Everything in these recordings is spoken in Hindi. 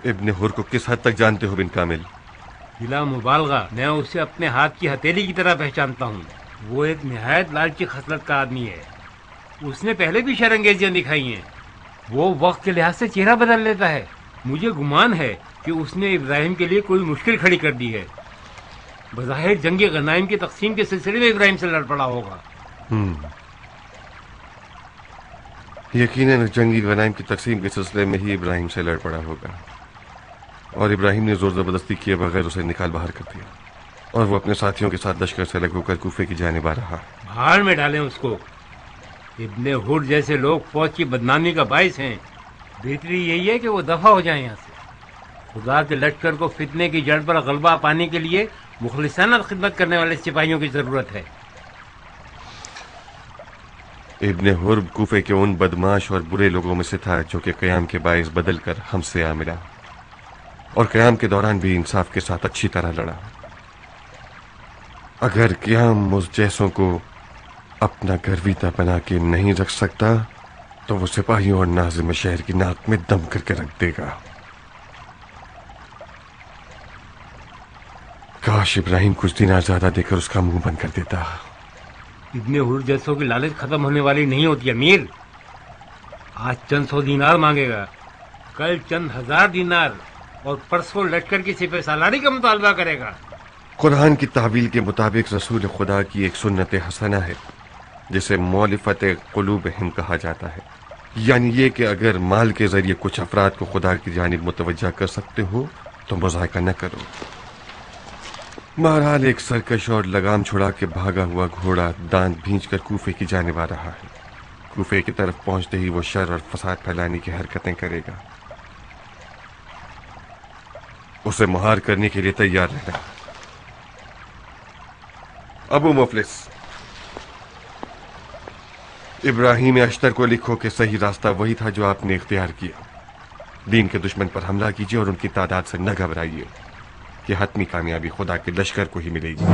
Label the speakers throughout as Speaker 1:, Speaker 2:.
Speaker 1: इब्ने हुर को किस हद तक जानते हो बिन कामिल?
Speaker 2: बिला मुबालगा मैं उसे अपने हाथ की हथेली की तरह पहचानता हूँ। वो एक निहायत लालची खसलत का आदमी है। उसने पहले भी शरंगेजियां दिखाई हैं। वो वक्त के लिहाज से चेहरा बदल लेता है। मुझे गुमान है कि उसने इब्राहिम के लिए कोई मुश्किल खड़ी कर दी है। बज़ाहिर जंग गनाइम की तकसीम के सिलसिले में इब्राहिम से लड़ पड़ा होगा।
Speaker 1: यकीनन जंगी गनाइम की तकसीम के सिलसिले में ही इब्राहिम से लड़ पड़ा होगा और इब्राहिम ने जोर जबरदस्ती किए बगैर उसे निकाल बाहर कर दिया और वो अपने साथियों के साथ लश्कर से अलग होकर कूफे की जानिब आ रहा।
Speaker 2: बाहर में डालें उसको। इब्ने हुर जैसे लोग फौज की बदनामी का बाइस हैं। बेहतरी यही है कि वो दफा हो जाए यहाँ से। खुदा के लश्कर को फितने की जड़ पर गलबा पाने के लिए मुखलिसाना खिदमत करने वाले सिपाहियों की जरूरत है।
Speaker 1: इब्ने हुर कूफे के उन बदमाश और बुरे लोगों में से था जो कि क़याम के बाइस बदल कर हमसे आ मिला और क़याम के दौरान भी इंसाफ के साथ अच्छी तरह लड़ा। अगर क़याम उस जैसों को अपना गर्विता बना के नहीं रख सकता तो वो सिपाहियों और नाज़िम शहर की नाक में दम करके रख देगा। काश इब्राहिम कुछ दिन ज्यादा देकर उसका मुंह बंद कर देता।
Speaker 2: इब्ने हुर जैसों की लालच खत्म होने वाली नहीं होती अमीर। आज चंद 100 दीनार मांगेगा, कल चंद 1000 दीनार और परसों लश्कर की सिपह सालानी का मुतालबा करेगा।
Speaker 1: कुरान की तावील के मुताबिक रसूल खुदा की एक सुन्नत हसना है जिसे मौलिफत क़ुलूबिहिम कहा जाता है, यानी ये कि अगर माल के जरिए कुछ अफराद को खुदा की जानिब मुतवज्जा कर सकते हो तो मुज़ाहिका न करो। बहरहाल एक सरकश और लगाम छुड़ा के भागा हुआ घोड़ा दांत भींच कर कूफे की जानिब आ रहा है। कूफे की तरफ पहुंचते ही वो शर और फसाद फैलाने की हरकतें करेगा। उसे मुहार करने के लिए तैयार रहना। अबू मुफलिस, इब्राहिम अश्तर को लिखो कि सही रास्ता वही था जो आपने इख्तियार किया। दीन के दुश्मन पर हमला कीजिए और उनकी तादाद से न घबराइए। कि हतमी कामयाबी खुदा के लश्कर को ही मिलेगी।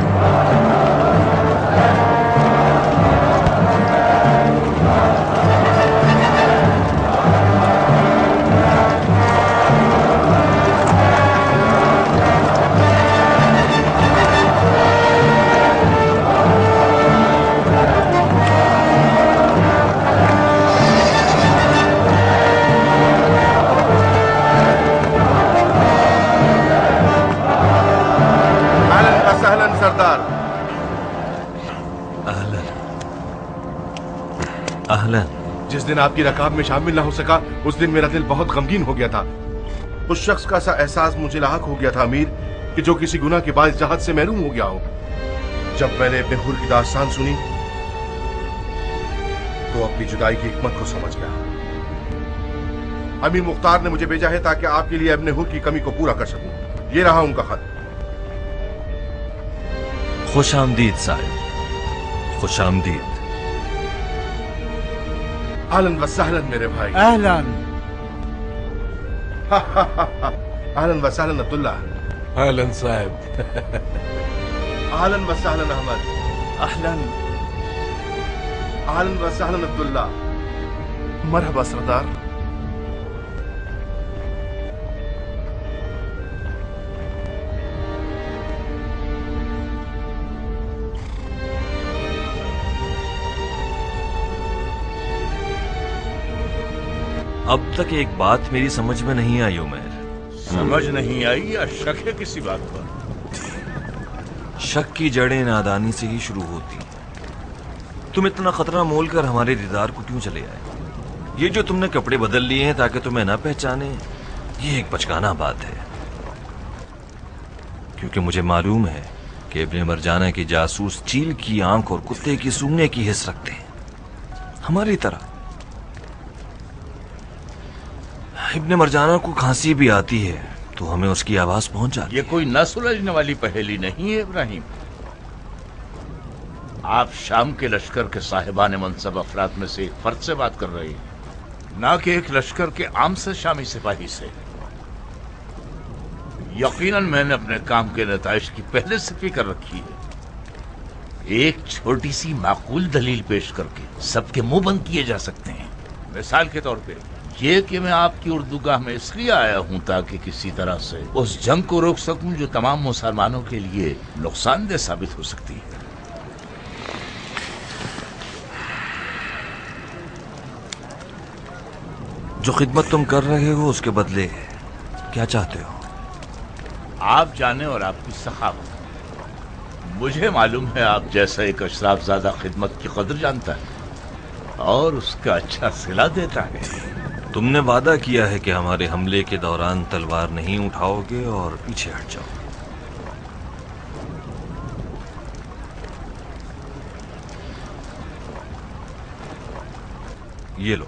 Speaker 1: सरदार।
Speaker 3: अहलन। जिस दिन आपकी रकाब में शामिल ना हो सका उस दिन मेरा दिल बहुत गमगीन हो गया था। उस शख्स का सा एहसास मुझे लाहक हो गया था अमीर कि जो किसी गुनाह के बायस जहाज से महरूम हो गया हो। जब मैंने इब्ने हुर की दास्तान सुनी तो अपनी जुदाई की हिकमत को समझ गया। अमीर मुख्तार ने मुझे भेजा है ताकि आपके लिए इब्ने हुर की कमी को पूरा कर सकूं। ये रहा उनका खत।
Speaker 4: खुश आमदीद साहिब, खुश आमदीद।
Speaker 3: आहलन व सहलन मेरे भाई।
Speaker 5: अहलन।
Speaker 3: आहलन व सहलन अब्दुल्ला।
Speaker 5: अहलन साहब।
Speaker 3: आहलन व सहलन अहमद।
Speaker 5: अहलन।
Speaker 3: आहलन व सहलन अब्दुल्ला।
Speaker 5: मरहबा सरदार।
Speaker 4: अब तक एक बात मेरी समझ में नहीं आई उमर।
Speaker 6: समझ नहीं आई या शक है किसी बात पर?
Speaker 4: शक की जड़ें नादानी से ही शुरू होती। तुम इतना खतरा मोल कर हमारे दीदार को क्यों चले आए? ये जो तुमने कपड़े बदल लिए हैं ताकि तुम्हें ना पहचाने, ये एक बचकाना बात है। क्योंकि मुझे मालूम है कि इब्ने मरजाना की जासूस चील की आंख और कुत्ते की सूंघने की हिस्स रखते हैं, हमारी तरह। इब्ने मरजाना को खांसी भी आती है तो हमें उसकी आवाज पहुंच जाती है।
Speaker 6: ये कोई न सुलझने वाली पहेली नहीं है इब्राहिम। आप शाम के लश्कर के साहिबान मनसब अफराद में से एक फर्द से बात कर रहे हैं, ना कि एक लश्कर के आम से शामी सिपाही से। यकीनन मैंने अपने काम के नताइज की पहले से फिक्र रखी है। एक छोटी सी माकूल दलील पेश करके सबके मुंह बंद किए जा सकते हैं। मिसाल के तौर पे ये कि मैं आपकी उर्दूगाह में इसलिए आया हूं ताकि किसी तरह से उस जंग को रोक सकूं जो तमाम मुसलमानों के लिए नुकसानदेह साबित हो सकती है।
Speaker 4: जो खिदमत तुम कर रहे हो उसके बदले क्या चाहते हो?
Speaker 6: आप जाने और आपकी सखावत। मुझे मालूम है आप जैसा एक अशराफजादा खिदमत की कदर जानता है और उसका अच्छा सिला देता है।
Speaker 4: तुमने वादा किया है कि हमारे हमले के दौरान तलवार नहीं उठाओगे और पीछे हट जाओगे। ये लो,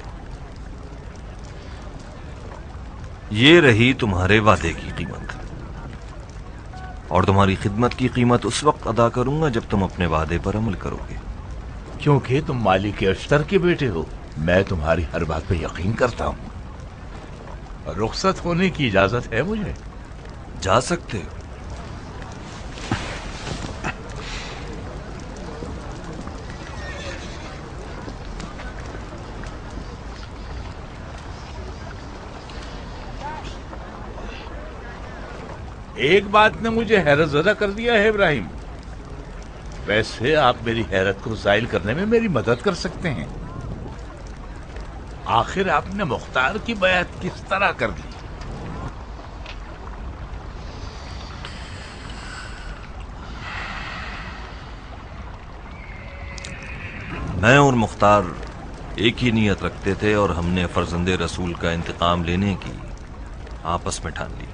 Speaker 4: ये रही तुम्हारे वादे की कीमत, और तुम्हारी खिदमत की कीमत उस वक्त अदा करूंगा जब तुम अपने वादे पर अमल करोगे।
Speaker 6: क्योंकि तुम मालिक अश्तर के बेटे हो, मैं तुम्हारी हर बात पे यकीन करता हूं। रुखसत होने की इजाजत है मुझे?
Speaker 4: जा सकते हो।
Speaker 6: एक बात ने मुझे हैरत ज़दा कर दिया है इब्राहिम। वैसे आप मेरी हैरत को ज़ाहिर करने में मेरी मदद कर सकते हैं। आखिर आपने मुख्तार की बैत किस तरह कर ली?
Speaker 4: मैं और मुख्तार एक ही नीयत रखते थे और हमने फर्जंदे रसूल का इंतकाम लेने की आपस में ठान ली।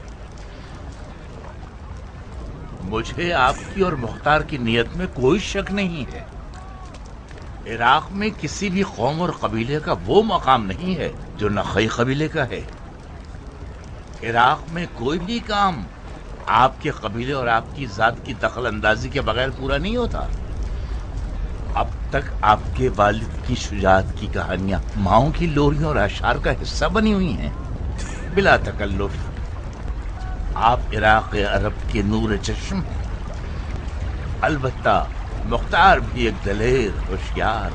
Speaker 6: मुझे आपकी और मुख्तार की नीयत में कोई शक नहीं है। इराक में किसी भी कौम और कबीले का वो मकाम नहीं है जो नखई कबीले का है। इराक में कोई भी काम आपके कबीले और आपकी जात की दखल अंदाजी के बगैर पूरा नहीं होता। अब तक आपके वालिद की शुजाअत की कहानियां माओं की लोरियों और अशार का हिस्सा बनी हुई हैं। बिला तकल्लुफ आप इराक अरब के नूर चश्म हैं। अलबत्ता मुख्तार भी एक दलेर, होशियार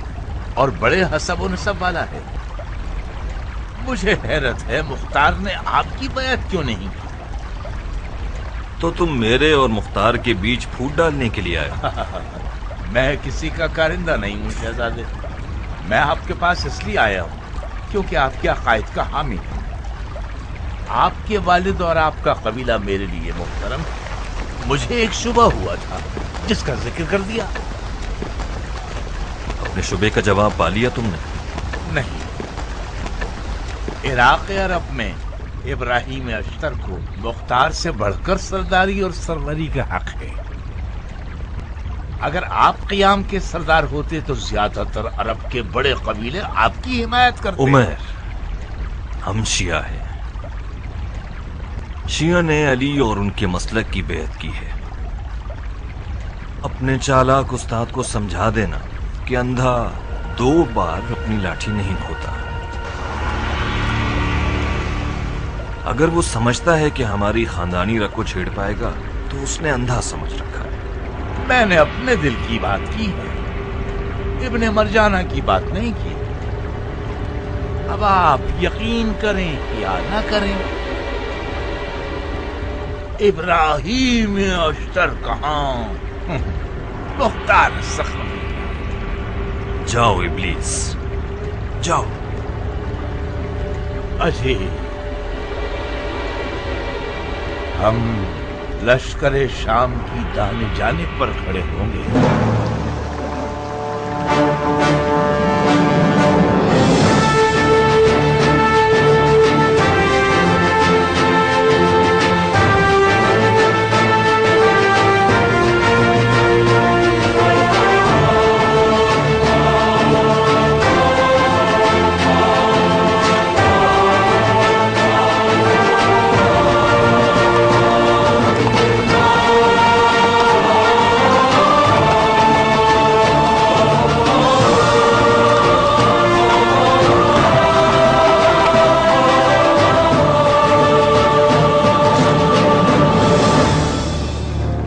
Speaker 6: और बड़े हसब और नसब वाला है। मुझे हैरत है मुख्तार ने आपकी बैत क्यों नहीं की?
Speaker 4: तो तुम मेरे और मुख्तार के बीच फूट डालने के लिए आए?
Speaker 6: मैं किसी का कारिंदा नहीं हूं शहजादे। मैं आपके पास इसलिए आया हूं क्योंकि आपके अकायद का हामी हूं। आपके वालिद और आपका कबीला मेरे लिए मुहतरम। मुझे एक शुबा हुआ था जिसका जिक्र कर दिया।
Speaker 4: अपने शुबे का जवाब पा लिया तुमने?
Speaker 6: नहीं। इराक अरब में इब्राहिम अश्तर को मुख्तार से बढ़कर सरदारी और सरवरी का हक है। अगर आप क़ियाम के सरदार होते तो ज्यादातर अरब के बड़े कबीले आपकी हिमायत करते।
Speaker 4: उमर, हम शिया हैं। शिया ने अली और उनके मसलक की बेअत की है। अपने चालाक उस्ताद को समझा देना कि अंधा 2 बार अपनी लाठी नहीं खोता। अगर वो समझता है कि हमारी खानदानी रग को छेड़ पाएगा तो उसने अंधा समझ रखा है।
Speaker 6: मैंने अपने दिल की बात की है, इब्ने मरजाना की बात नहीं की। अब आप यकीन करें या ना करें, इब्राहिम अश्तर कहां, मुख्तार सख्त।
Speaker 4: जाओ इब्लीस, जाओ।
Speaker 6: अजय, हम लश्कर शाम की दाने जाने पर खड़े होंगे।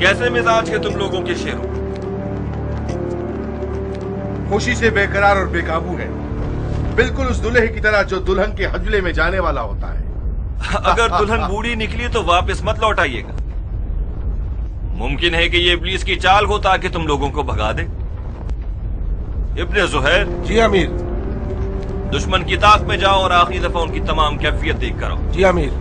Speaker 4: कैसे मिजाज के तुम लोगों के शेर हो?
Speaker 3: खुशी से बेकरार और बेकाबू है। बिल्कुल उस दूल्हे की तरह जो दुल्हन के हजले में जाने वाला होता है।
Speaker 4: अगर दुल्हन बूढ़ी निकली तो वापस मत लौट आइएगा। मुमकिन है कि ये इब्लीस की चाल हो ताकि तुम लोगों को भगा दे। इब्ने जुहैर।
Speaker 5: जी अमीर।
Speaker 4: दुश्मन की ताक में जाओ और आखिरी दफा उनकी तमाम कैफियत देख कर आओ।
Speaker 5: जी अमीर।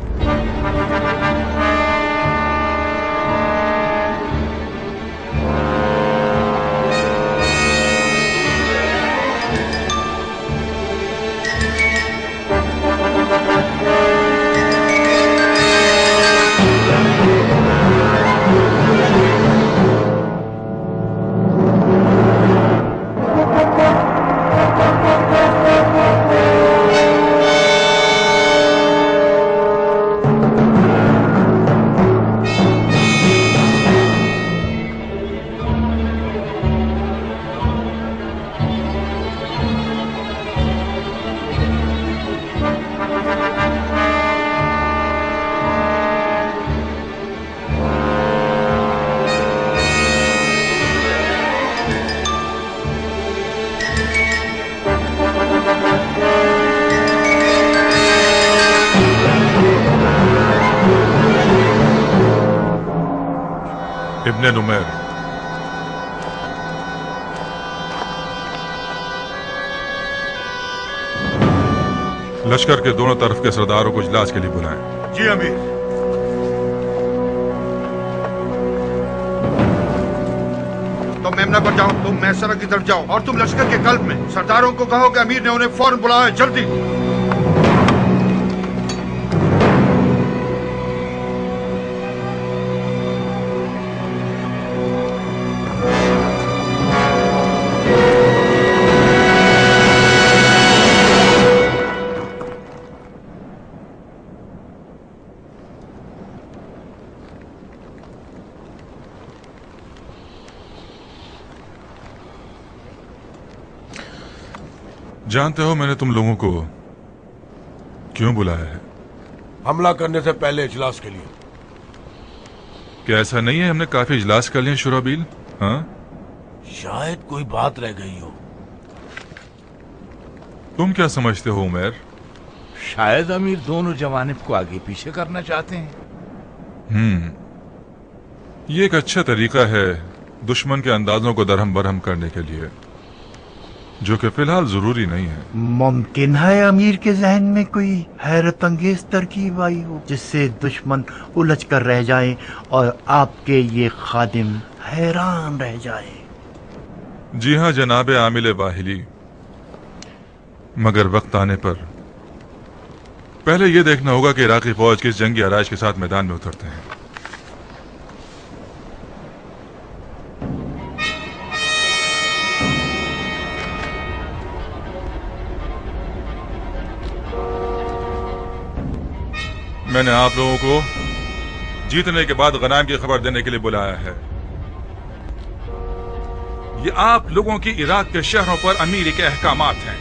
Speaker 7: इब्ने नुमैर, लश्कर के दोनों तरफ के सरदारों को इजलास के लिए बुलाएं।
Speaker 3: जी अमीर।
Speaker 8: तुम मेमना पर जाओ, तुम मैसरा की तरफ जाओ और तुम लश्कर के कल्ब में सरदारों को कहो कि अमीर ने उन्हें फौरन बुलाया, जल्दी।
Speaker 7: जानते हो मैंने तुम लोगों को क्यों बुलाया है?
Speaker 5: हमला करने से पहले इजलास के लिए।
Speaker 7: क्या ऐसा नहीं है हमने काफी इजलास कर लिए शुराबील? हाँ,
Speaker 5: शायद कोई बात रह गई हो।
Speaker 7: तुम क्या समझते हो उमैर?
Speaker 6: शायद अमीर दोनों जवानिब को आगे पीछे करना चाहते हैं।
Speaker 7: ये एक अच्छा तरीका है दुश्मन के अंदाजों को दरहम बरहम करने के लिए, जो कि फिलहाल जरूरी नहीं है।
Speaker 9: मुमकिन है अमीर के जहन में कोई हैरत अंगेज तरकीब आई हो जिससे दुश्मन उलझ कर रह जाए और आपके ये खादिम हैरान रह जाए।
Speaker 7: जी हाँ जनाब आमिल वाहिली, मगर वक्त आने पर पहले यह देखना होगा कि इराकी फौज किस जंगी आराइश के साथ मैदान में उतरते हैं। मैंने आप लोगों को जीतने के बाद गनाम की खबर देने के लिए बुलाया है। ये आप लोगों की इराक के शहरों पर अमीरी के अहकामात हैं।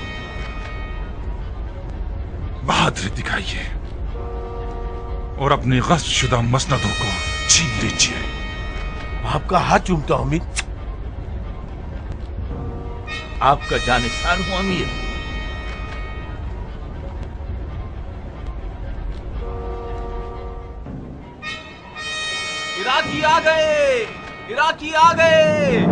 Speaker 7: बहादुरी दिखाइए और अपनी गश्त शुदा मसनदों को छीन लीजिए।
Speaker 5: आपका हाथ चूमता हूं अमीर।
Speaker 6: आपका जानिसार हूं अमीर।
Speaker 4: इराकी आ गए, इराकी आ गए।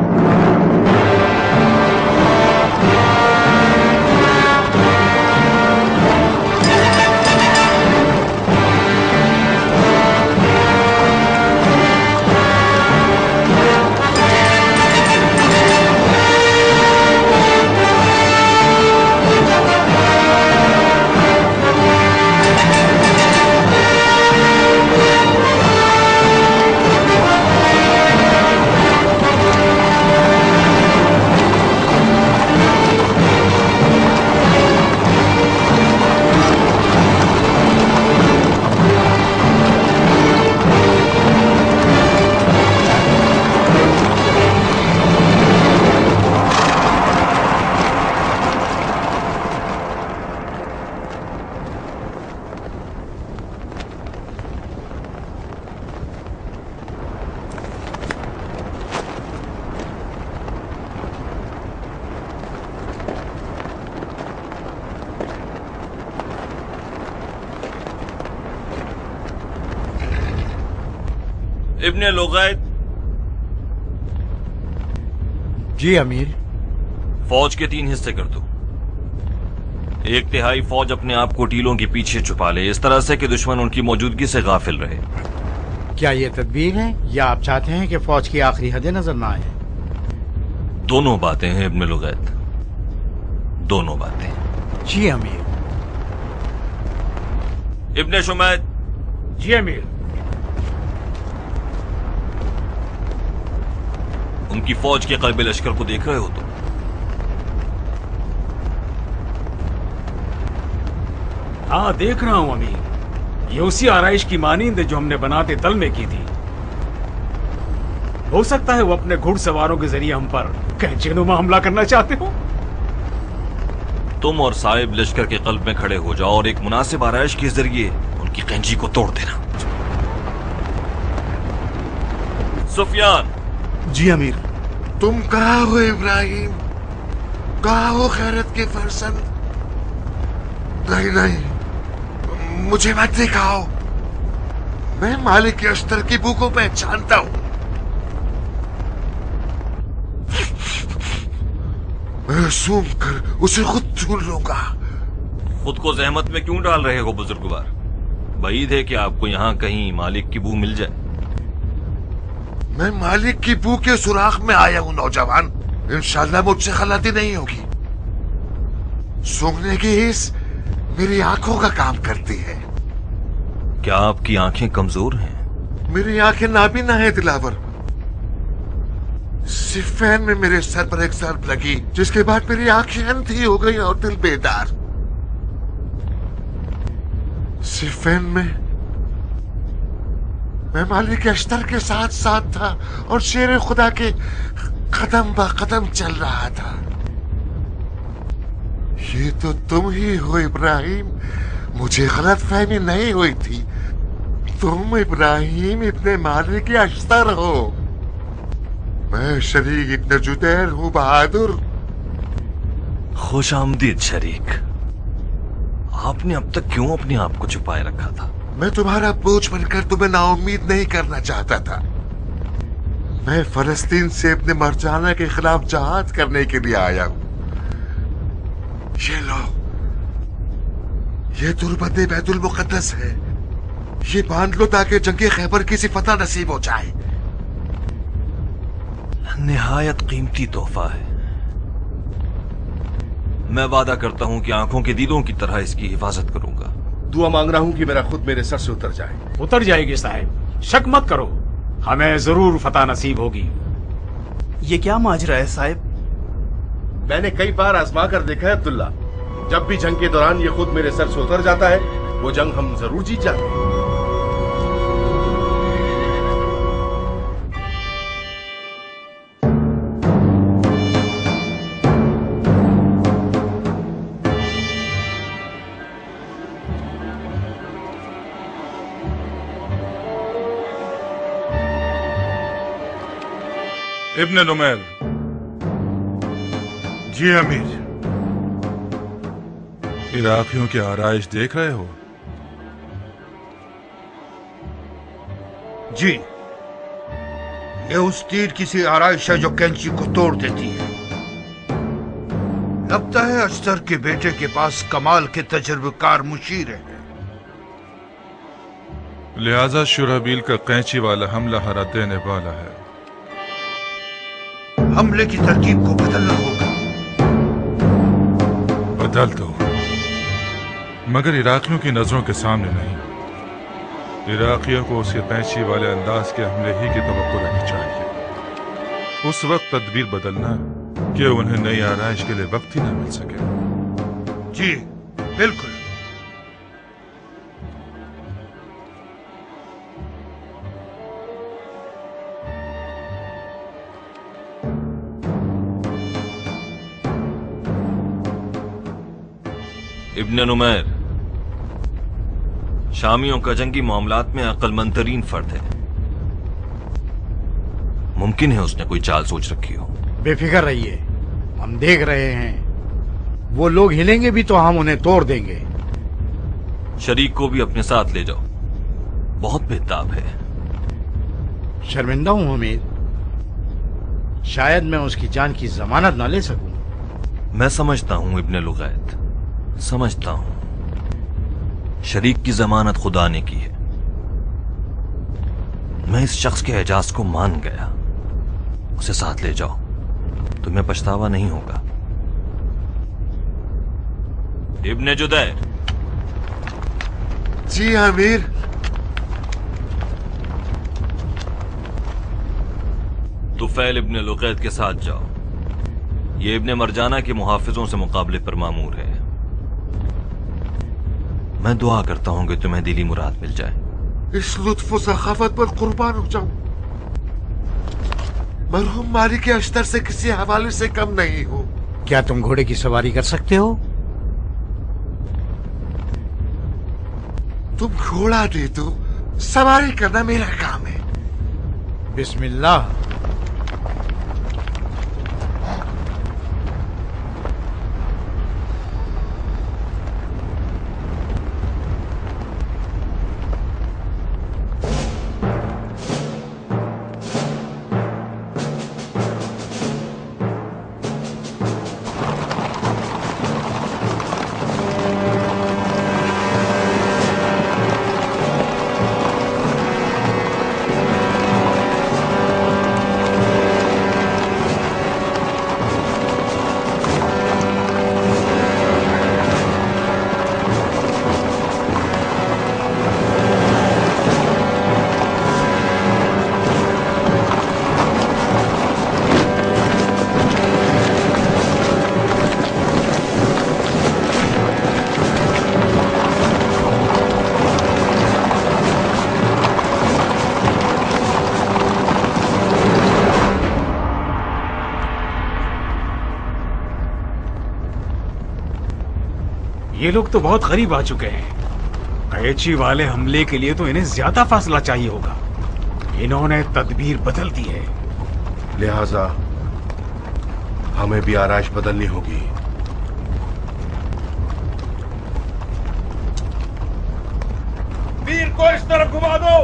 Speaker 4: इब्ने लुगैत,
Speaker 9: जी अमीर।
Speaker 4: फौज के 3 हिस्से कर दो। 1/3 फौज अपने आप को टीलों के पीछे छुपा ले, इस तरह से कि दुश्मन उनकी मौजूदगी से गाफिल रहे।
Speaker 9: क्या ये तदबीर है या आप चाहते हैं कि फौज की आखिरी हदें नजर ना आए?
Speaker 4: दोनों बातें हैं इब्ने लुगैत, दोनों बातें।
Speaker 9: जी अमीर।
Speaker 4: इब्ने शुमैत।
Speaker 2: जी अमीर।
Speaker 4: उनकी फौज के कल्बे लश्कर को देख रहे हो तुम?
Speaker 10: हाँ देख रहा हूं अमीर। ये उसी आराइश की मानींद है जो हमने बनाते दल में की थी। हो सकता है वो अपने घुड़सवारों के जरिए हम पर कैंचेनुमा हमला करना चाहते हो।
Speaker 4: तुम और साहिब लश्कर के कल्ब में खड़े हो जाओ और एक मुनासिब आराइश के जरिए उनकी कैंची को तोड़ देना। सुफियान।
Speaker 3: जी अमीर। तुम कहाँ हो इब्राहिम? कहाँ हो खैरत के फरजंद? नहीं नहीं, मुझे मत दिखाओ। मैं मालिक के अश्तर की बू को पहचानता हूं। मैं सूंघ कर उसे खुद ढूंढ लूंगा।
Speaker 4: खुद को जहमत में क्यों डाल रहे हो बुजुर्गवार? बईद है कि आपको यहाँ कहीं मालिक की बू मिल जाए।
Speaker 3: मैं मालिक की बू के सुराख में आया हूं नौजवान। इंशाल्लाह मुझसे गलती नहीं होगी। सूंघने की हिस्स मेरी आंखों का काम करती है।
Speaker 4: क्या आपकी आंखें कमजोर हैं?
Speaker 3: मेरी आंखें नाबीना है दिलावर। सिफैन में मेरे सर पर एक ज़र्ब लगी, जिसके बाद मेरी आंखें अंधी हो गई और दिल बेदार। सिफैन में मैं मालिक अश्तर के साथ साथ था और शेर खुदा के कदम ब कदम चल रहा था। ये तो तुम ही हो इब्राहिम। मुझे गलत फहमी नहीं हुई थी। तुम इब्राहिम इब्ने मालिक अश्तर हो। मैं शरीक इब्ने जुदैर हूँ बहादुर।
Speaker 4: खुश आमदीद शरीक। आपने अब तक क्यों अपने आप को छुपाए रखा था?
Speaker 3: मैं तुम्हारा बोझ बनकर तुम्हें नाउम्मीद नहीं करना चाहता था। मैं फलस्तीन से अपने मरजाना के खिलाफ जहाद करने के लिए आया हूं। ये लो, ये तुरबत बैतुल मुकद्दस है। ये बांध लो ताकि जंगे खैबर की सी फतह नसीब हो जाए।
Speaker 4: निहायत कीमती तोहफा है। मैं वादा करता हूं कि आंखों के दीदों की तरह इसकी हिफाजत करूंगा।
Speaker 3: दुआ मांग रहा हूं कि मेरा खुद मेरे सर से उतर जाए।
Speaker 10: उतर जाएगी साहिब, शक मत करो। हमें जरूर फतह नसीब होगी।
Speaker 11: ये क्या माजरा है साहिब?
Speaker 3: मैंने कई बार आजमा कर देखा है अब्दुल्ला। जब भी जंग के दौरान ये खुद मेरे सर से उतर जाता है, वो जंग हम जरूर जीत जाते हैं।
Speaker 7: इब्ने नुमैर।
Speaker 5: जी अमीर।
Speaker 7: इराकियों की आराइश देख रहे हो?
Speaker 8: जी, ये उस तीर की सी आराइश है जो कैंची को तोड़ देती है। लगता है अश्तर के बेटे के पास कमाल के तजुर्बेकार मुशीर है।
Speaker 7: लिहाजा शुरहबील का कैंची वाला हमला हरा देने वाला है।
Speaker 8: हमले की तरकीब को बदलना होगा।
Speaker 7: बदल दो, मगर इराकियों की नजरों के सामने नहीं। इराकियों को उसके कैंची वाले अंदाज के हमले ही की तवक्को रखनी चाहिए। उस वक्त तदबीर बदलना कि उन्हें नई आराइश के लिए वक्त ही न मिल सके।
Speaker 8: जी बिल्कुल।
Speaker 4: इब्ने नुमैर, शामियों का जंगी मामलात में अक्लमंद तरीन फर्द है। मुमकिन है उसने कोई चाल सोच रखी हो।
Speaker 9: बेफिक्र रहिए, हम देख रहे हैं। वो लोग हिलेंगे भी तो हम उन्हें तोड़ देंगे।
Speaker 4: शरीक को भी अपने साथ ले जाओ, बहुत बेताब है।
Speaker 12: शर्मिंदा हूं अमीर, शायद मैं उसकी जान की जमानत ना ले सकूं।
Speaker 4: मैं समझता हूं इब्ने लुगैत, समझता हूं। शरीक की जमानत खुदा ने की है। मैं इस शख्स के एजाज को मान गया। उसे साथ ले जाओ, तुम्हें पछतावा नहीं होगा। इब्ने जुदैर।
Speaker 3: जी अमीर।
Speaker 4: तुफैल इब्ने लुगैत के साथ जाओ। ये इब्ने मरजाना के मुहाफिजों से मुकाबले पर मामूर है। मैं दुआ करता हूं कि तुम्हें दिली मुराद मिल जाए।
Speaker 3: इस लुत्फ सखाफत पर कुर्बान हो जाऊं। मरहूम मालिक के अश्तर से किसी हवाले से कम नहीं हो।
Speaker 12: क्या तुम घोड़े की सवारी कर सकते हो?
Speaker 3: तुम घोड़ा दे दो, सवारी करना मेरा काम है।
Speaker 12: बिस्मिल्लाह।
Speaker 10: ये लोग तो बहुत करीब आ चुके हैं। कैची वाले हमले के लिए तो इन्हें ज्यादा फासला चाहिए होगा। इन्होंने तदबीर बदल दी है,
Speaker 3: लिहाजा हमें भी आराइश बदलनी होगी।
Speaker 5: तीर को इस तरफ घुमा दो।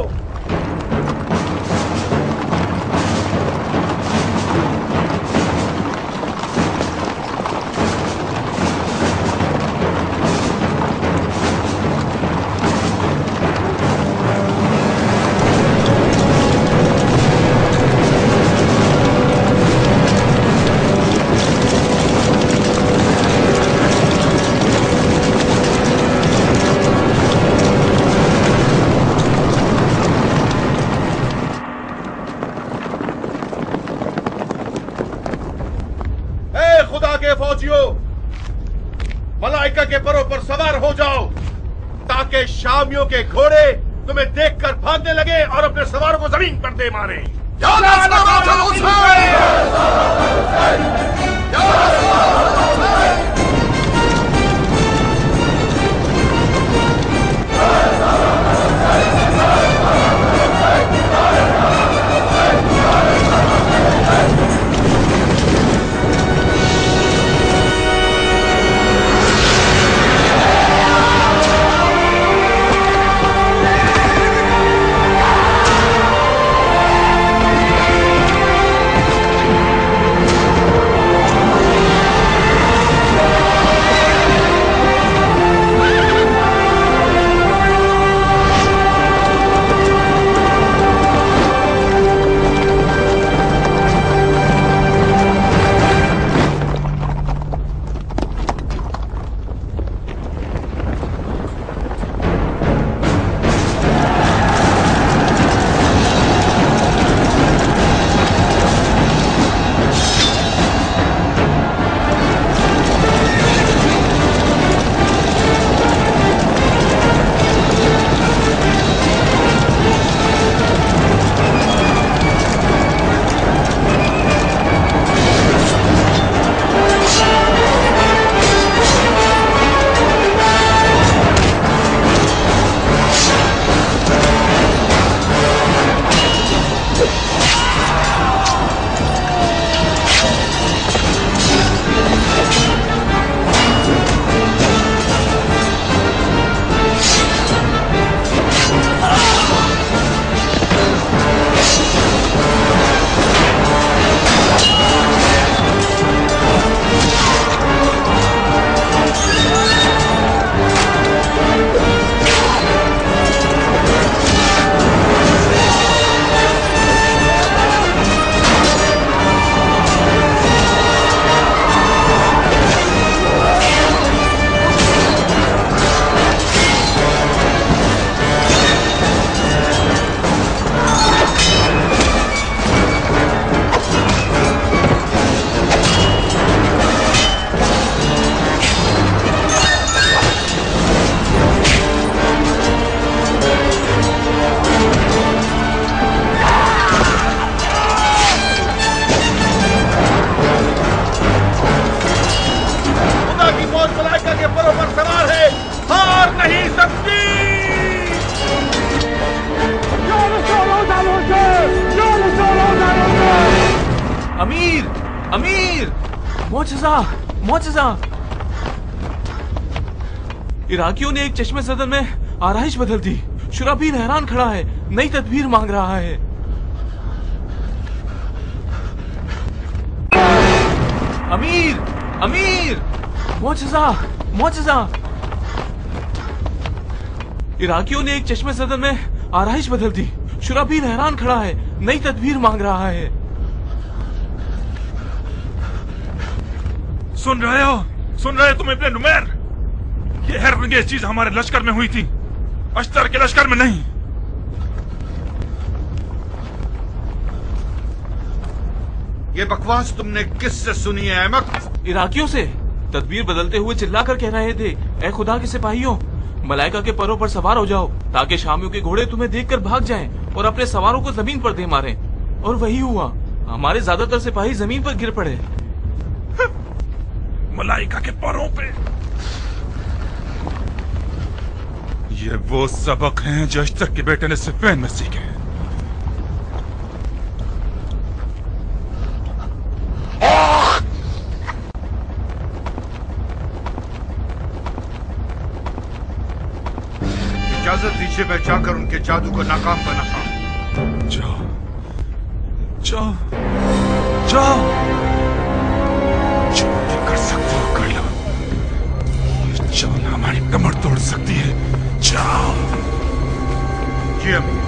Speaker 3: मलाइका के परों पर सवार हो जाओ ताकि शामियों के घोड़े तुम्हें देखकर भागने लगे और अपने सवारों को जमीन पर दे मारे।
Speaker 13: मोजज़ा, मोजज़ा। इराकियों ने एक चश्मे सदन में आरइश बदल दी। शुराबील हैरान खड़ा है, नई तदबीर मांग रहा है। अमीर, अमीर, मोजज़ा, मोजज़ा। इराकियों ने एक चश्मे सदन में आरइश बदल दी। शुराबील हैरान खड़ा है, नई तदबीर मांग रहा है।
Speaker 7: सुन रहे हो? सुन रहे हो तुम इब्ने नुमैर? ये हैरतअंगेज चीज हमारे लश्कर में हुई थी, अश्तर के लश्कर में नहीं।
Speaker 8: ये बकवास तुमने किससे सुनी है अहमद?
Speaker 13: इराकियों से। तदबीर बदलते हुए चिल्लाकर कह रहे थे, ए खुदा के सिपाहियों, मलाइका के परों पर सवार हो जाओ ताकि शामियों के घोड़े तुम्हें देखकर भाग जाएं और अपने सवारों को जमीन पर दे मारें। और वही हुआ, हमारे ज्यादातर सिपाही जमीन पर गिर पड़े।
Speaker 7: मलाइका के परों पे। ये वो सबक हैं जो अश्तर के बेटे ने सिफ़ीन में सीखे हैं।
Speaker 8: इजाजत दीजिए, मैं जाकर उनके जादू को नाकाम बनाता हूं।
Speaker 7: जाओ, जाओ, जाओ, जो भी कर सकते हो कर लो। चाल हमारी कमर तोड़ सकती है। जाओ।
Speaker 8: जी अमीर।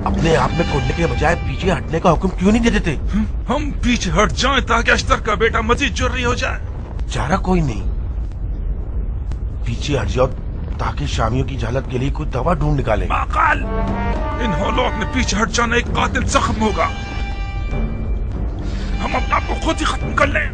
Speaker 14: अपने आप में खोलने के बजाय पीछे हटने का हुक्म क्यों नहीं दे देते?
Speaker 7: हम पीछे हट जाएं ताकि अश्तर का बेटा मजीद जुर्री हो जाए।
Speaker 14: चारा कोई नहीं, पीछे हट जाओ ताकि शामियों की जहालत के लिए कोई दवा ढूंढ निकाले।
Speaker 7: माकाल, इन होलों में पीछे हट जाना एक कातिल जख्म होगा। हम अपने आप को खुद ही खत्म कर लें।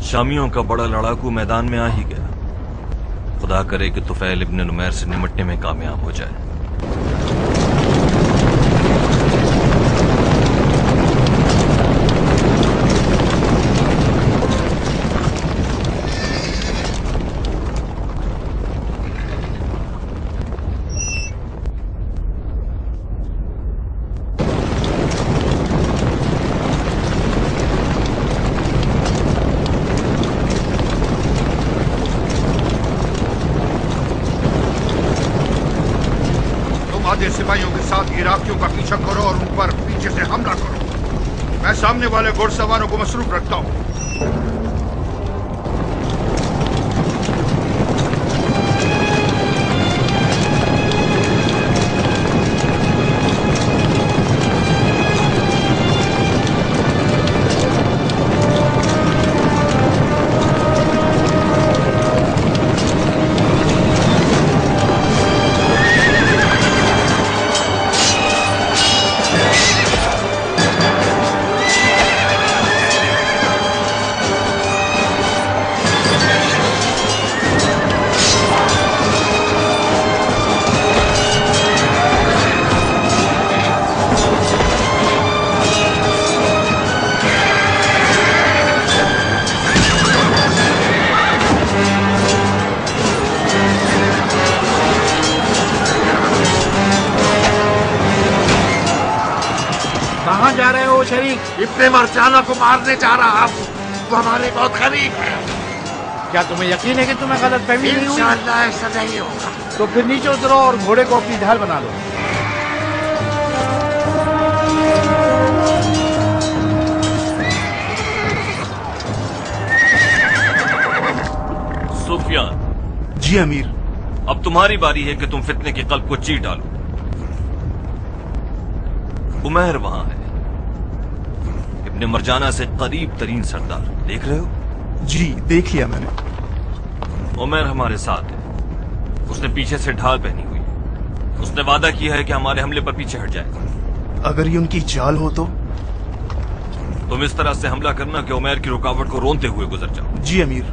Speaker 4: शामियों का बड़ा लड़ाकू मैदान में आ ही गया। खुदा करे कि तुफैल इब्ने नुमैर से निमटने में कामयाब हो जाए।
Speaker 8: आधे सिपाहियों के साथ इराकियों का पीछा करो और उन पर पीछे से हमला करो। मैं सामने वाले घुड़सवारों को मसरूफ रखता हूँ।
Speaker 6: इब्ने मरजाना को मारने जा रहा हूँ। वो हमारे बहुत करीब है।
Speaker 12: क्या तुम्हें यकीन है कि तुम्हें गलतफहमी नहीं हुई?
Speaker 6: इंशाअल्लाह ऐसा नहीं होगा।
Speaker 12: तो फिर नीचे उतरो और घोड़े को अपनी ढाल बना लो।
Speaker 4: सुफियान।
Speaker 11: जी अमीर।
Speaker 4: अब तुम्हारी बारी है कि तुम फितने के कल्ब को चीर डालो। उमैर वहां है, इब्ने मरजाना से करीब तरीन सरदार, देख रहे हो?
Speaker 11: जी देख लिया मैंने।
Speaker 4: उमैर हमारे साथ है, उसने पीछे से ढाल पहनी हुई है। उसने वादा किया है कि हमारे हमले पर पीछे हट जाएगा।
Speaker 11: अगर ये उनकी चाल हो तो?
Speaker 4: तुम इस तरह से हमला करना कि उमैर की रुकावट को रोनते हुए गुजर जाओ।
Speaker 11: जी अमीर।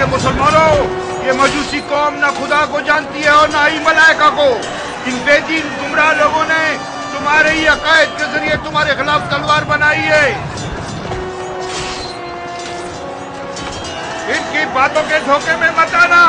Speaker 8: मुसलमानों, ये मजूसी कौम ना खुदा को जानती है और ना ही मलाइका को। इन बेदीन गुमराह लोगों ने तुम्हारे ही अकायद के जरिए तुम्हारे खिलाफ तलवार बनाई है। इनकी बातों के धोखे में मत आना।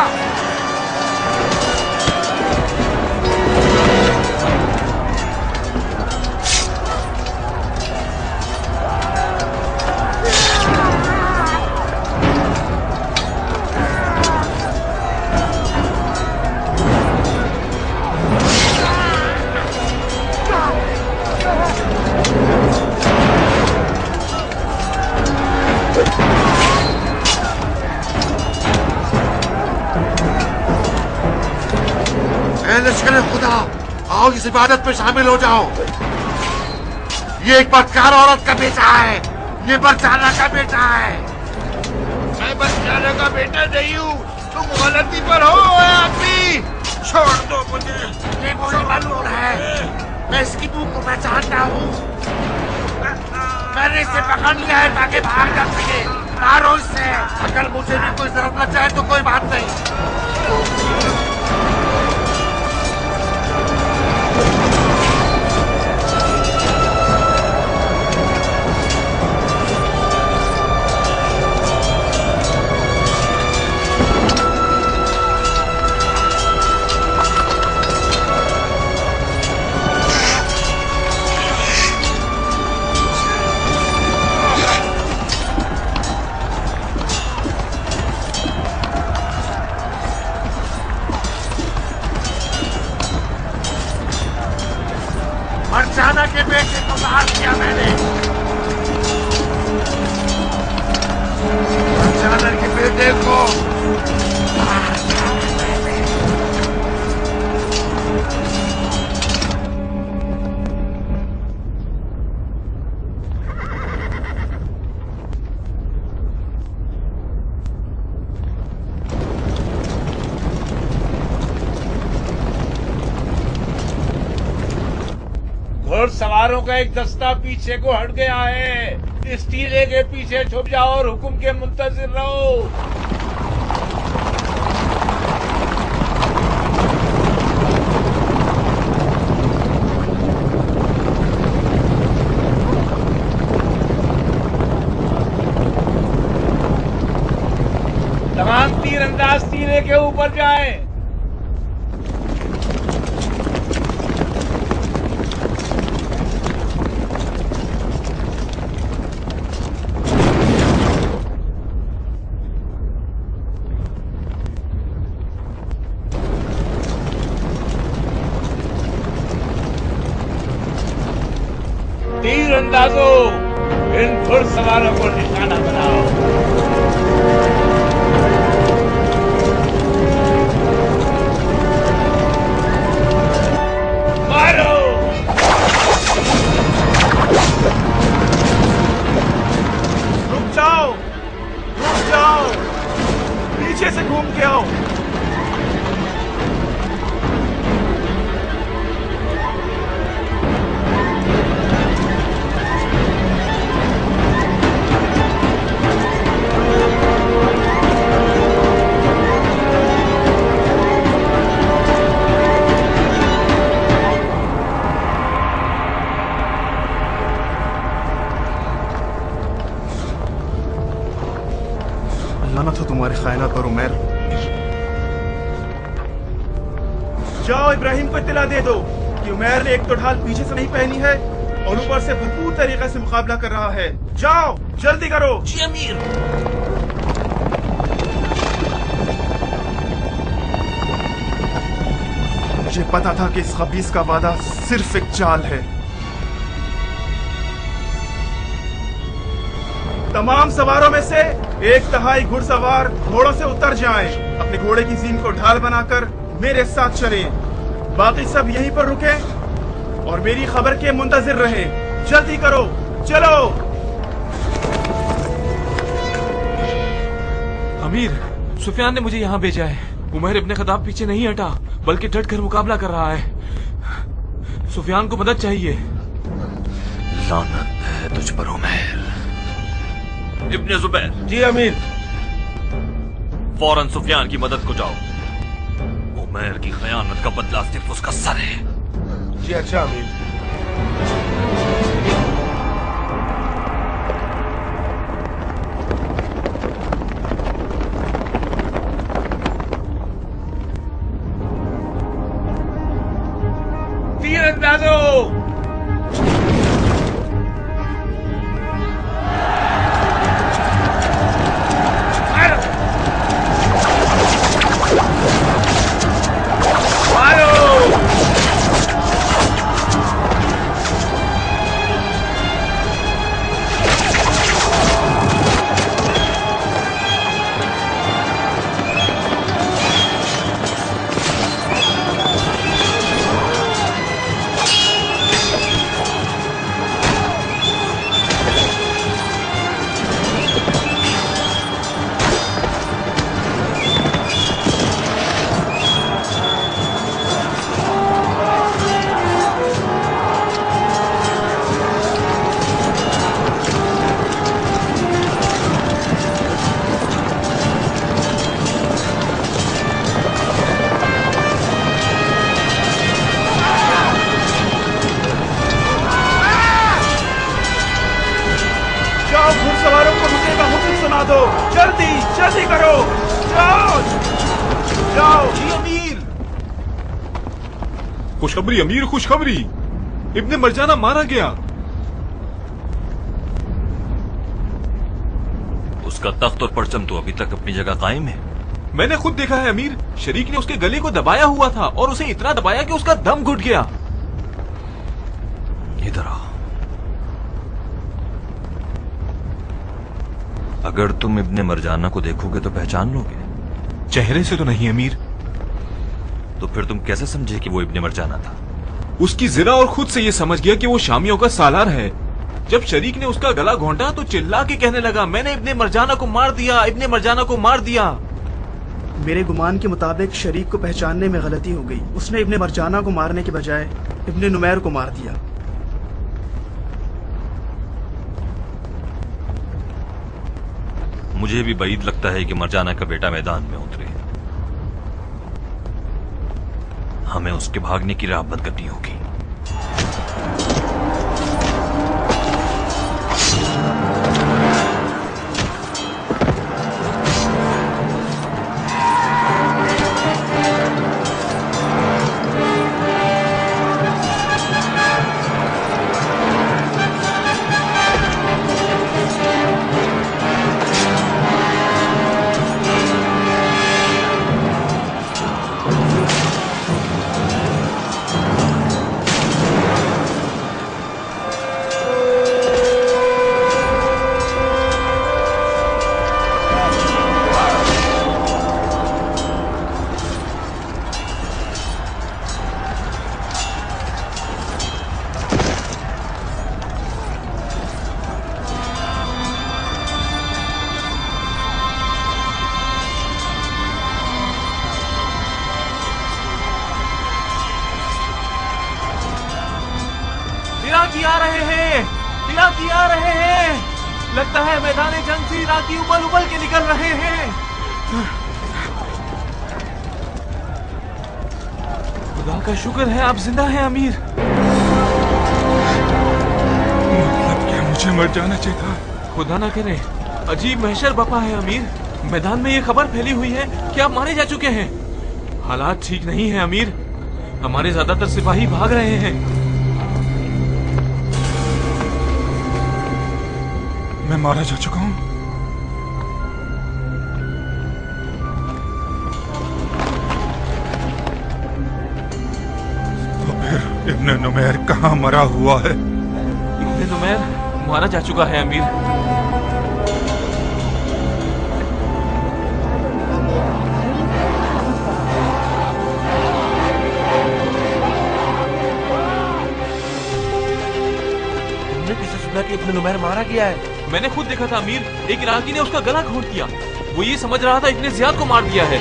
Speaker 6: लश्कर खुदा, आओ इस इबादत में शामिल हो जाओ। ये एक बदकार औरत का बेटा है, ये मरजाना का बेटा है।
Speaker 8: मैं मरजाना का बेटा नहीं हूँ, तुम गलती पर हो आदमी। छोड़ दो मुझे।
Speaker 6: ये मुझे मालूम है, मैं इसकी मुंह को पहचानता हूँ। मैंने इसे पकड़ लिया है ताकि भाग जा सके। मारो इससे। अगर मुझे भी कोई जरूरत लग जाए तो कोई बात नहीं। मरजाना के बेटे को मार दिया मैंने। मरजाना के बेटे को
Speaker 5: सवारों का एक दस्ता पीछे को हट गया है। इस टीले के पीछे छुप जाओ और हुक्म के मुंतजिर रहो। तमाम तीरंदाज टीले के ऊपर जाएं। तीरंदाजों, इन घुड़सवारों को निशाना बनाओ। मारो।
Speaker 11: रुक जाओ, रुक जाओ, पीछे से घूम के आओ। लानत हो तुम्हारे खायनात पर उमैर। जाओ इब्राहिम को इत्तला दे दो कि उमैर ने एक तो ढाल पीछे से नहीं पहनी है और ऊपर से भरपूर तरीके से मुकाबला कर रहा है। जाओ जल्दी करो।
Speaker 4: जी अमीर।
Speaker 11: मुझे पता था कि इस खबीस का वादा सिर्फ एक चाल है। तमाम सवारों में से 1/3 घुड़सवार घोड़ों से उतर जाएं, अपने घोड़े की जीन को ढाल बनाकर मेरे साथ चलें। बाकी सब यहीं पर रुकें और मेरी खबर के मुंतजिर रहें। जल्दी करो, चलो।
Speaker 13: अमीर, सुफियान ने मुझे यहाँ भेजा है। उमैर इब्ने खत्ताब पीछे नहीं हटा, बल्कि डट कर मुकाबला कर रहा है। सुफियान को मदद चाहिए।
Speaker 4: लानत है तुझ पर उमैर। इब्ने जुबैर।
Speaker 14: जी अमीर।
Speaker 4: फौरन सुफियान की मदद को जाओ। उमैर की खयानत का बदला सिर्फ उसका सर है।
Speaker 14: जी अच्छा अमीर।
Speaker 5: तीरंदाजों,
Speaker 11: जल्दी करो। जाओ जाओ।
Speaker 10: जी अमीर। खुशखबरी अमीर, खुशखबरी। इब्ने मरजाना मारा गया।
Speaker 4: उसका तख्त और परचम तो अभी तक अपनी जगह कायम है।
Speaker 13: मैंने खुद देखा है अमीर। शरीक ने उसके गले को दबाया हुआ था और उसे इतना दबाया कि उसका दम घुट गया।
Speaker 4: इधर आओ। अगर तुम इब्ने मरजाना को देखोगे तो पहचान लोगे?
Speaker 13: चेहरे से तो नहीं अमीर।
Speaker 4: तो फिर तुम कैसे समझे कि वो इब्ने मरजाना था?
Speaker 13: उसकी जिरा और खुद से ये समझ गया कि वो शामियों का सालार है। जब शरीक ने उसका गला घोंटा तो चिल्ला के कहने लगा, मैंने इब्ने मरजाना को मार दिया, इब्ने मरजाना को मार दिया।
Speaker 11: मेरे गुमान के मुताबिक शरीक को पहचानने में गलती हो गई। उसने इब्ने मरजाना को मारने के बजाय इब्ने नुमैर को मार दिया।
Speaker 4: मुझे भी बईद लगता है कि मरजाना का बेटा मैदान में उतरे। हमें उसके भागने की राह बंद करनी होगी।
Speaker 13: इराकी आ रहे हैं। लगता है मैदान जंग से इराकी उबल उबल के निकल रहे हैं। खुदा का शुक्र है आप जिंदा हैं अमीर।
Speaker 7: मतलब क्या मुझे मर जाना चाहिए था?
Speaker 13: खुदा ना करे, अजीब महशर बपा है अमीर। मैदान में ये खबर फैली हुई है कि आप मारे जा चुके हैं। हालात ठीक नहीं है अमीर, हमारे ज्यादातर सिपाही भाग रहे हैं।
Speaker 7: मैं मारा जा चुका हूं। तो फिर इब्न नुमैर कहां मरा हुआ है?
Speaker 13: इब्न नुमैर मारा जा चुका है अमीर।
Speaker 14: कि इब्न नुमैर मारा गया है।
Speaker 13: मैंने खुद देखा था अमीर, एक इराकी ने उसका गला घोंट दिया। वो ये समझ रहा था इब्न जियाद को मार दिया है।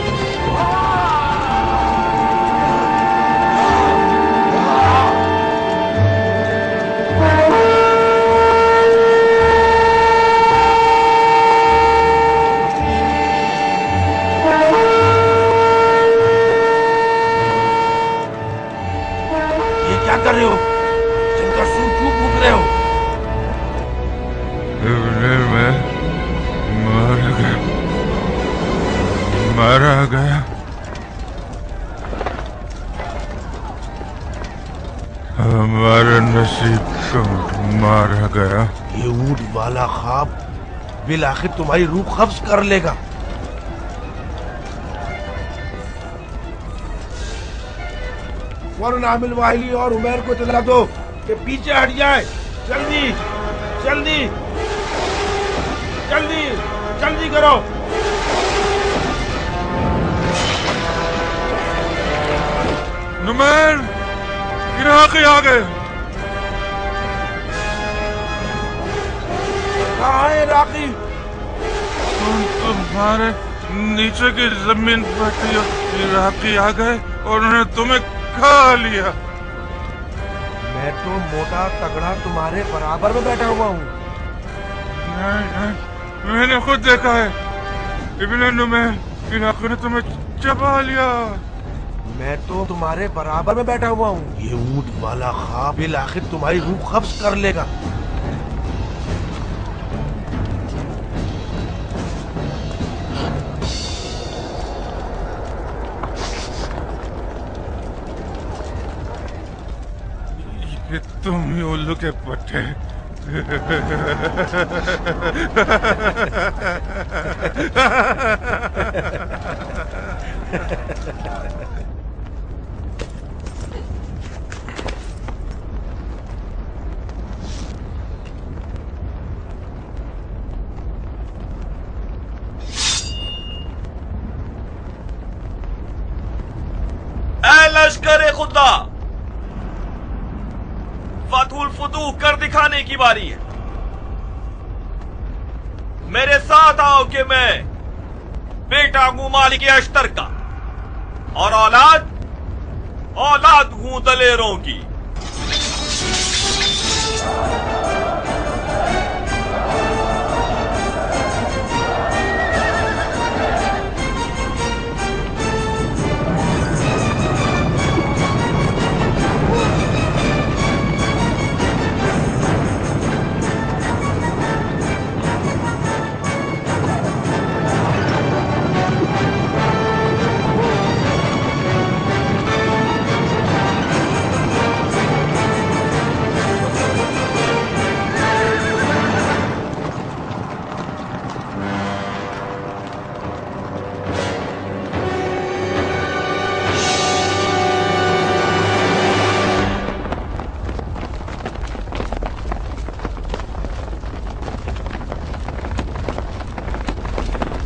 Speaker 14: ये क्या कर रहे हो? जिनका सूर क्यों फूंक रहे हो?
Speaker 7: मारा गया। हमारे नसीब को मारा गया।
Speaker 14: ये ऊंट वाला ख्वाब बिल आखिर तुम्हारी रूह कब्ज कर लेगा। फौरन आमिल वाहिली और उमैर को इत्तला दो कि पीछे हट जाए। जल्दी जल्दी जल्दी जल्दी करो।
Speaker 7: नुमैर, इराकी आ गए।
Speaker 14: कहाँ है इराकी?
Speaker 7: तुम्हारे नीचे की जमीन पर इराकी आ गए और उन्होंने तुम्हें खा लिया।
Speaker 14: मैं तो मोटा तगड़ा तुम्हारे बराबर में बैठा हुआ हूँ।
Speaker 7: नहीं, मैंने खुद देखा है। इब्न नुमैर इराकी ने तुम्हें चबा लिया।
Speaker 14: मैं तो तुम्हारे बराबर में बैठा हुआ हूँ। ये ऊंट वाला ख्वाब बिल आखिर तुम्हारी रूह कब्ज कर लेगा।
Speaker 7: ये तुम ही उल्लू के पट्टे।
Speaker 4: लश्कर खुदा, फतहुल फुतूह कर दिखाने की बारी है। मेरे साथ आओ कि मैं बेटा हूं मालिक अश्तर का और औलाद हूं दलेरों की।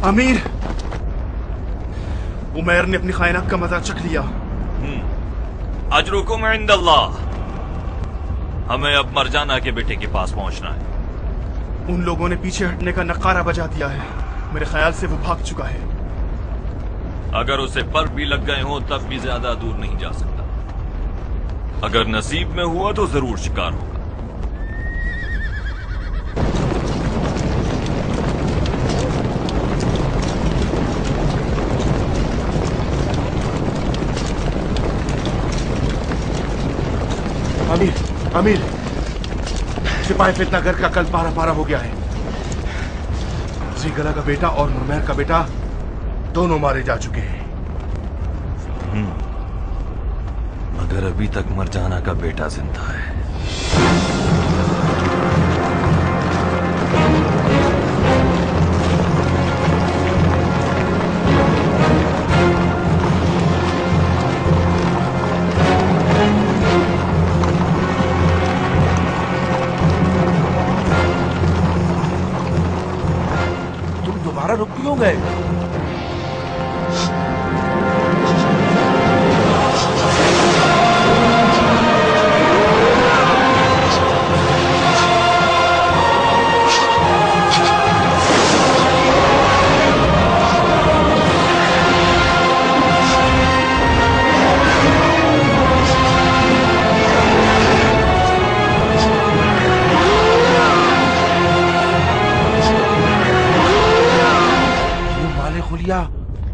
Speaker 11: अमीर, उमैर ने अपनी खायनात का मजा चख लिया।
Speaker 4: अजरुकुम इंदल्लाह। हमें अब मरजाना के बेटे के पास पहुंचना है।
Speaker 11: उन लोगों ने पीछे हटने का नकारा बजा दिया है। मेरे ख्याल से वो भाग चुका है।
Speaker 4: अगर उसे पर भी लग गए हों तब भी ज्यादा दूर नहीं जा सकता। अगर नसीब में हुआ तो जरूर शिकार होगा।
Speaker 3: अमीर, सिपाही फितनागर का कल पारा पारा हो गया है। जीगला का बेटा और नुमैर का बेटा दोनों मारे जा चुके हैं।
Speaker 4: मगर अभी तक मरजाना का बेटा जिंदा है।
Speaker 14: तुम दोबारा रुक क्यों गए?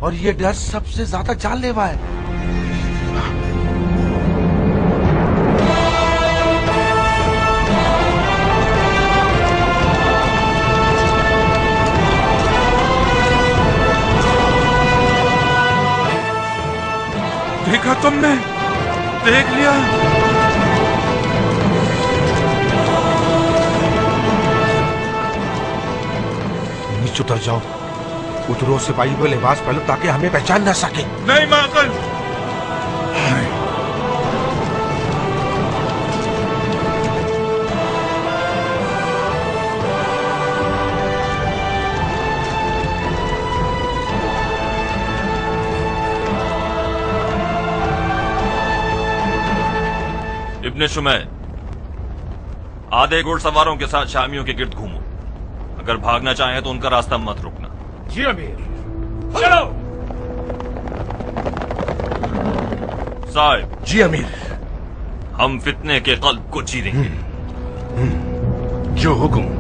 Speaker 14: और ये डर सबसे ज्यादा जानलेवा है।
Speaker 7: देखा तुमने? देख लिया?
Speaker 14: नीचे उतर जाओ, उतरो, सिपाही को लिबास पहनो ताकि हमें पहचान ना सके।
Speaker 7: नहीं माकल।
Speaker 4: इब्ने शुमै, आधे घुड़सवारों के साथ शामियों के गिर्द घूमो। अगर भागना चाहें तो उनका रास्ता मत रोकना।
Speaker 11: जी अमीर। चलो।
Speaker 4: साहिब।
Speaker 14: जी अमीर।
Speaker 4: हम फितने के कल्ब को चीरेंगे।
Speaker 14: जो हुक्म।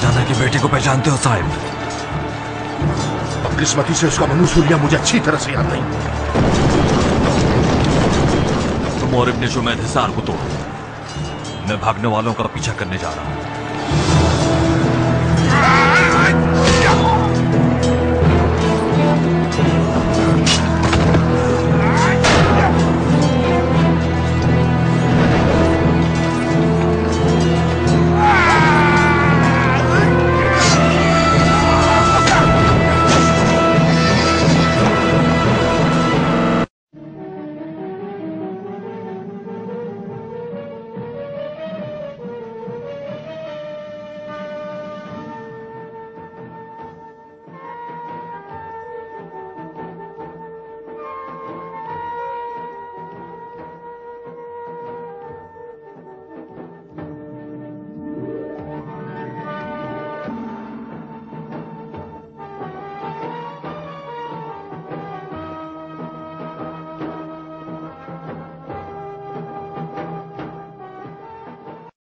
Speaker 4: सुल्ताना के बेटे को पहचानते हो साहिब?
Speaker 3: किस्मती से उसका मनूसुलिया मुझे अच्छी तरह से याद नहीं।
Speaker 4: तुम और इब्ने जुमैद हिसार को तोड़ो, मैं भागने वालों का पीछा करने जा रहा हूं।